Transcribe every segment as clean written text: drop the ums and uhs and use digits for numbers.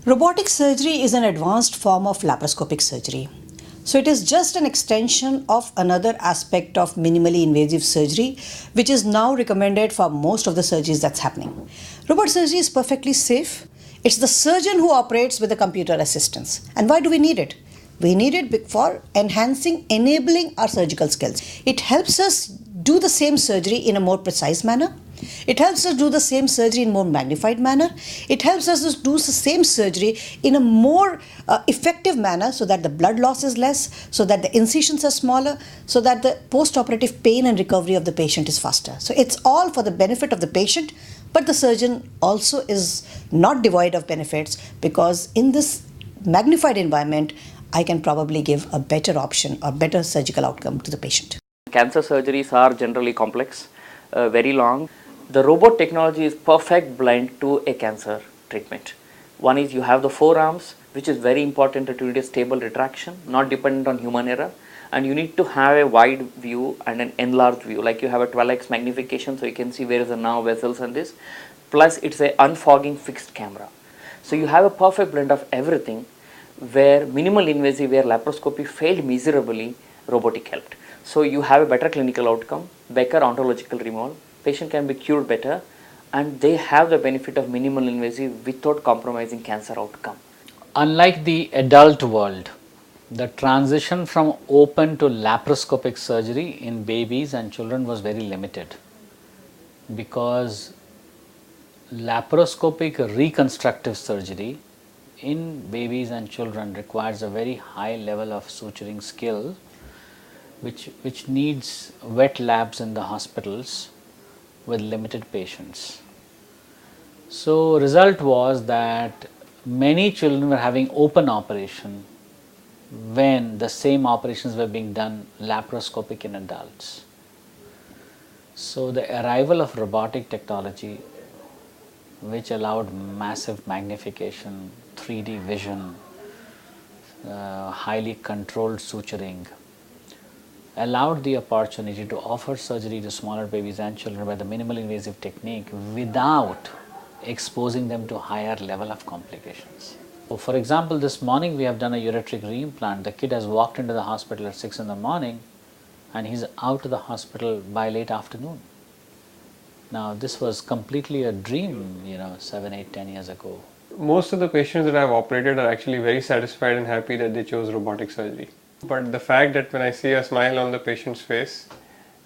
Robotic surgery is an advanced form of laparoscopic surgery. So it is just an extension of another aspect of minimally invasive surgery, which is now recommended for most of the surgeries that's happening. Robot surgery is perfectly safe. It's the surgeon who operates with the computer assistance. And why do we need it? We need it for enabling our surgical skills. It helps us do the same surgery in a more precise manner. It helps us do the same surgery in more magnified manner. It helps us do the same surgery in a more effective manner so that the blood loss is less, so that the incisions are smaller, so that the post-operative pain and recovery of the patient is faster. So it's all for the benefit of the patient, but the surgeon also is not devoid of benefits because in this magnified environment, I can probably give a better option or better surgical outcome to the patient. Cancer surgeries are generally complex, very long. The robot technology is perfect blend to a cancer treatment. One is you have the forearms, which is very important to create a stable retraction, not dependent on human error. And you need to have a wide view and an enlarged view, like you have a 12x magnification, so you can see where is the nerve vessels and this. Plus, it's a unfogging fixed camera. So you have a perfect blend of everything, where minimal invasive, where laparoscopy failed miserably, robotic helped. So you have a better clinical outcome, better ontological removal, patient can be cured better, and they have the benefit of minimal invasive without compromising cancer outcome. Unlike the adult world, the transition from open to laparoscopic surgery in babies and children was very limited because laparoscopic reconstructive surgery in babies and children requires a very high level of suturing skill which needs wet labs in the hospitals with limited patients. So result was that many children were having open operation when the same operations were being done laparoscopic in adults. So the arrival of robotic technology, which allowed massive magnification, 3D vision, highly controlled suturing, allowed the opportunity to offer surgery to smaller babies and children by the minimal invasive technique without exposing them to higher level of complications. So for example, this morning we have done a ureteric reimplant. The kid has walked into the hospital at 6 in the morning and he's out of the hospital by late afternoon. Now this was completely a dream, 7, 8, 10 years ago. Most of the patients that I've operated are actually very satisfied and happy that they chose robotic surgery. But the fact that when I see a smile on the patient's face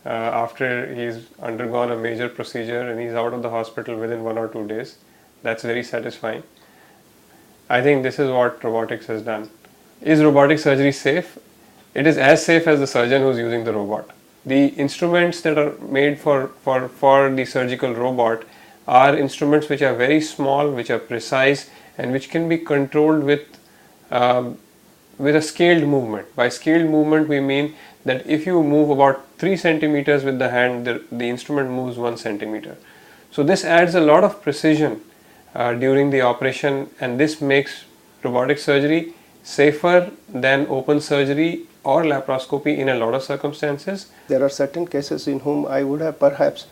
after he's undergone a major procedure and he's out of the hospital within 1 or 2 days, that's very satisfying. I think this is what robotics has done. Is robotic surgery safe? It is as safe as the surgeon who's using the robot. The instruments that are made for the surgical robot are instruments which are very small, which are precise, and which can be controlled with a scaled movement. By scaled movement, we mean that if you move about 3 centimeters with the hand, the instrument moves 1 centimeter. So this adds a lot of precision during the operation, and this makes robotic surgery safer than open surgery or laparoscopy in a lot of circumstances. There are certain cases in whom I would have perhaps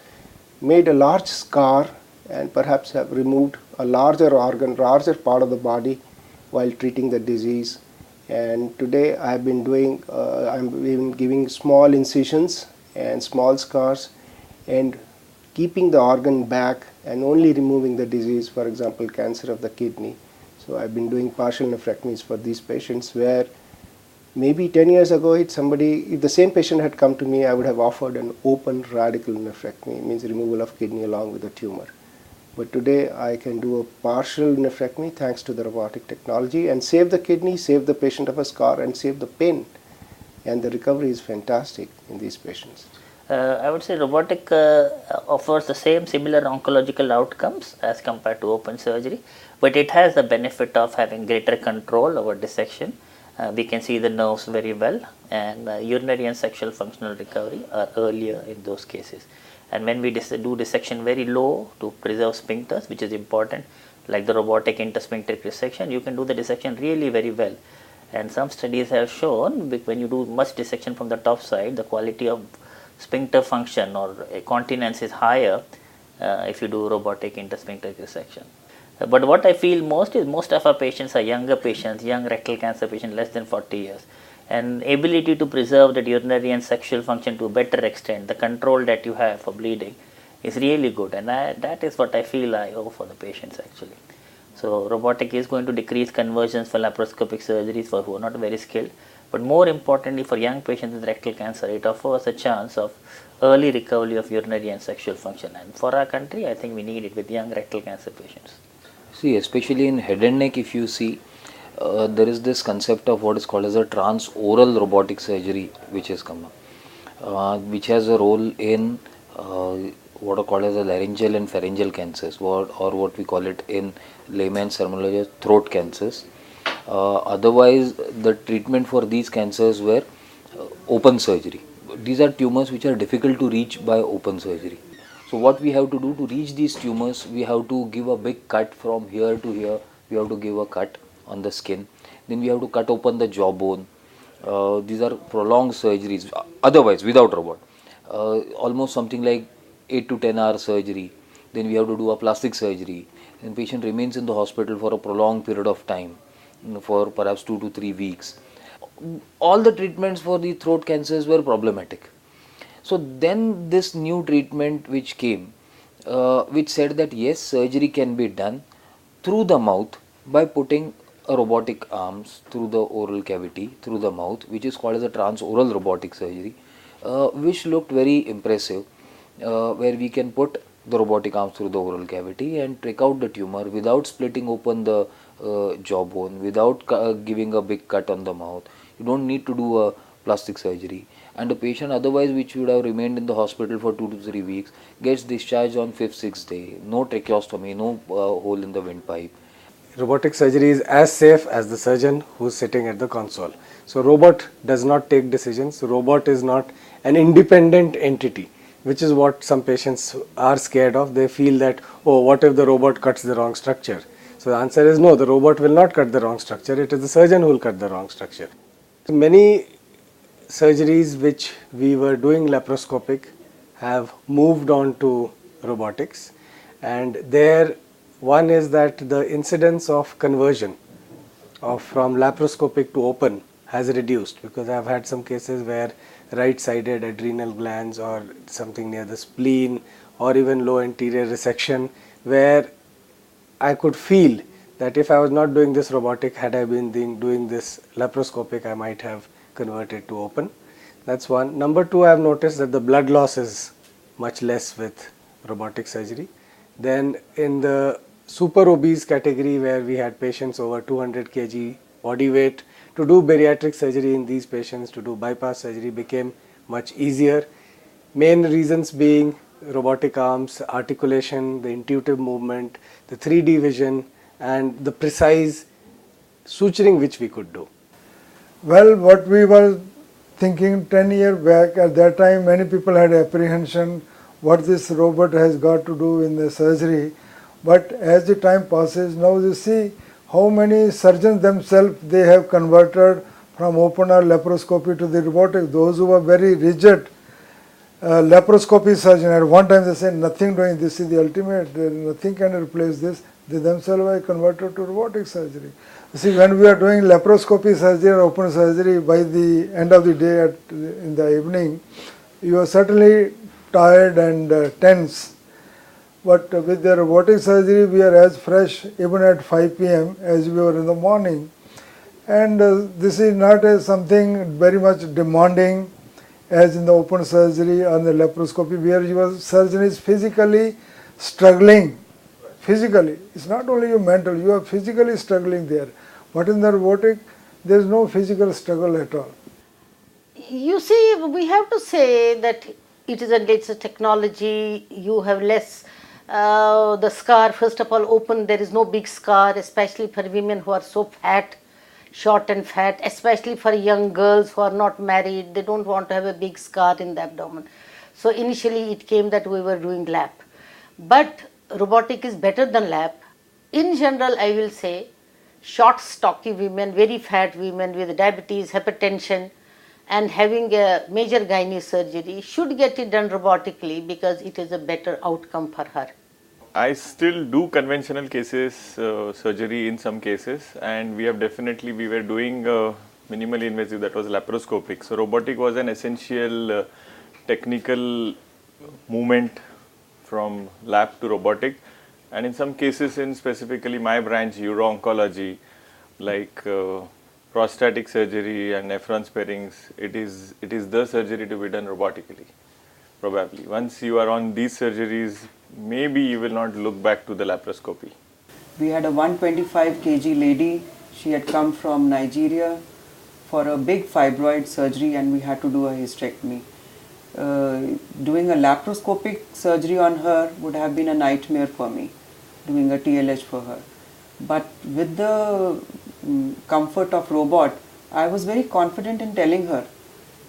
made a large scar and perhaps have removed a larger organ, larger part of the body while treating the disease. And today I have been doing, I'm even giving small incisions and small scars and keeping the organ back and only removing the disease, for example, cancer of the kidney. So I've been doing partial nephrectomies for these patients where maybe 10 years ago, if the same patient had come to me, I would have offered an open radical nephrectomy, it means removal of kidney along with the tumor. But today I can do a partial nephrectomy thanks to the robotic technology and save the kidney, save the patient of a scar, and save the pain. And the recovery is fantastic in these patients. I would say robotic offers the similar oncological outcomes as compared to open surgery, but it has the benefit of having greater control over dissection. We can see the nerves very well, and urinary and sexual functional recovery are earlier in those cases. And when we do dissection very low to preserve sphincters, which is important, like the robotic intersphincteric resection, you can do the dissection really very well. And some studies have shown when you do much dissection from the top side, the quality of sphincter function or continence is higher if you do robotic intersphincteric resection. But what I feel most is most of our patients are younger patients, young rectal cancer patients less than 40 years. And ability to preserve that urinary and sexual function to a better extent, the control that you have for bleeding is really good. And that is what I feel I owe for the patients actually. So robotic is going to decrease conversions for laparoscopic surgeries for who are not very skilled. But more importantly, for young patients with rectal cancer, it offers a chance of early recovery of urinary and sexual function. And for our country, I think we need it with young rectal cancer patients. See, especially in head and neck, if you see, there is this concept of what is called as a transoral robotic surgery, which has come up, which has a role in what are called as the laryngeal and pharyngeal cancers, or what we call it in layman's terminology, throat cancers. Otherwise, the treatment for these cancers were open surgery. These are tumors which are difficult to reach by open surgery. So what we have to do to reach these tumors, we have to give a big cut from here to here. We have to give a cut on the skin. Then we have to cut open the jawbone. These are prolonged surgeries. Otherwise, without robot, almost something like 8 to 10 hour surgery. Then we have to do a plastic surgery. And patient remains in the hospital for a prolonged period of time, for perhaps 2 to 3 weeks. All the treatments for the throat cancers were problematic. So then this new treatment which came, which said that yes, surgery can be done through the mouth by putting a robotic arms through the oral cavity, through the mouth, which is called as a transoral robotic surgery, which looked very impressive, where we can put the robotic arms through the oral cavity and take out the tumor without splitting open the jawbone, without giving a big cut on the mouth. You don't need to do a plastic surgery, and the patient otherwise which would have remained in the hospital for 2 to 3 weeks gets discharged on 5th, 6th day. No tracheostomy, no hole in the windpipe. Robotic surgery is as safe as the surgeon who's sitting at the console. So robot does not take decisions. Robot is not an independent entity, which is what some patients are scared of. They feel that, oh, what if the robot cuts the wrong structure? So the answer is no, the robot will not cut the wrong structure. It is the surgeon who will cut the wrong structure. So many surgeries which we were doing laparoscopic have moved on to robotics, and there one is that the incidence of conversion from laparoscopic to open has reduced, because I have had some cases where right-sided adrenal glands or something near the spleen or even low anterior resection, where I could feel that if I was not doing this robotic, had I been doing this laparoscopic, I might have converted to open. That's one. Number two, I have noticed that the blood loss is much less with robotic surgery. Then in the super obese category, where we had patients over 200 kg body weight, to do bariatric surgery in these patients, to do bypass surgery became much easier. Main reasons being robotic arms, articulation, the intuitive movement, the 3D vision, and the precise suturing which we could do. Well, what we were thinking 10 years back, at that time many people had apprehension what this robot has got to do in the surgery. But as the time passes, now you see how many surgeons themselves they have converted from open or laparoscopy to the robotic. Those who were very rigid laparoscopy surgeon, at one time they said nothing doing, this is the ultimate, nothing can replace this. They themselves are converted to robotic surgery. You see, when we are doing laparoscopy surgery or open surgery, by the end of the day in the evening, you are certainly tired and tense. But with the robotic surgery, we are as fresh even at 5 p.m. as we were in the morning. And this is not something very much demanding as in the open surgery or the laparoscopy, where your surgeon is physically struggling. Physically, it's not only your mental, you are physically struggling there. But in the robotic, there is no physical struggle at all. You see, we have to say that it's a technology, you have less, the scar, first of all, open, there is no big scar, especially for women who are so fat, short and fat, especially for young girls who are not married, they don't want to have a big scar in the abdomen. So initially it came that we were doing lap. But robotic is better than lap. In general, I will say, short, stocky women, very fat women with diabetes, hypertension, and having a major gynae surgery should get it done robotically, because it is a better outcome for her. I still do conventional cases, surgery in some cases, and we were doing minimally invasive, that was laparoscopic. So robotic was an essential technical movement from lab to robotic, and in some cases, in specifically my branch, uro-oncology, like prostatic surgery and nephron sparings, it is the surgery to be done robotically. Probably once you are on these surgeries, maybe you will not look back to the laparoscopy. We had a 125 kg lady. She had come from Nigeria for a big fibroid surgery, and we had to do a hysterectomy. Doing a laparoscopic surgery on her would have been a nightmare for me, doing a TLH for her. But with the comfort of robot, I was very confident in telling her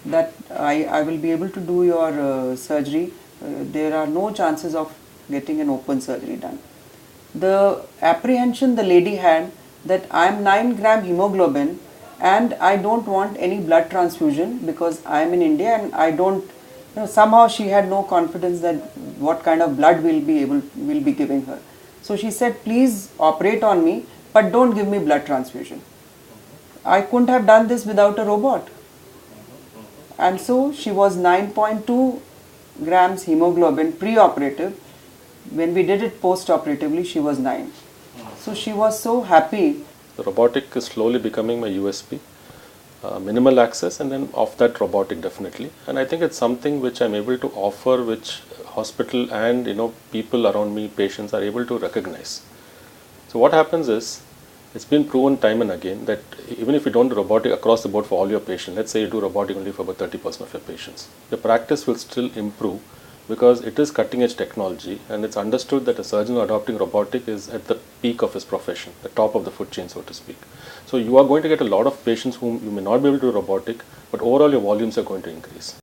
that I will be able to do your surgery. There are no chances of getting an open surgery done. The apprehension the lady had that I am 9 gram hemoglobin and I don't want any blood transfusion because I am in India and I don't, somehow she had no confidence that what kind of blood we'll be giving her. So she said, please operate on me, but don't give me blood transfusion. I couldn't have done this without a robot. And so she was 9.2 grams hemoglobin pre-operative. When we did it post-operatively, she was 9. So she was so happy. The robotic is slowly becoming my USP. Minimal access and then off that robotic definitely. And I think it's something which I'm able to offer, which hospital and people around me, patients are able to recognize. So what happens is, it's been proven time and again that even if you don't do robotic across the board for all your patients, let's say you do robotic only for about 30% of your patients, your practice will still improve because it is cutting edge technology and it's understood that a surgeon adopting robotic is at the peak of his profession, the top of the food chain, so to speak. So you are going to get a lot of patients whom you may not be able to do robotic, but overall your volumes are going to increase.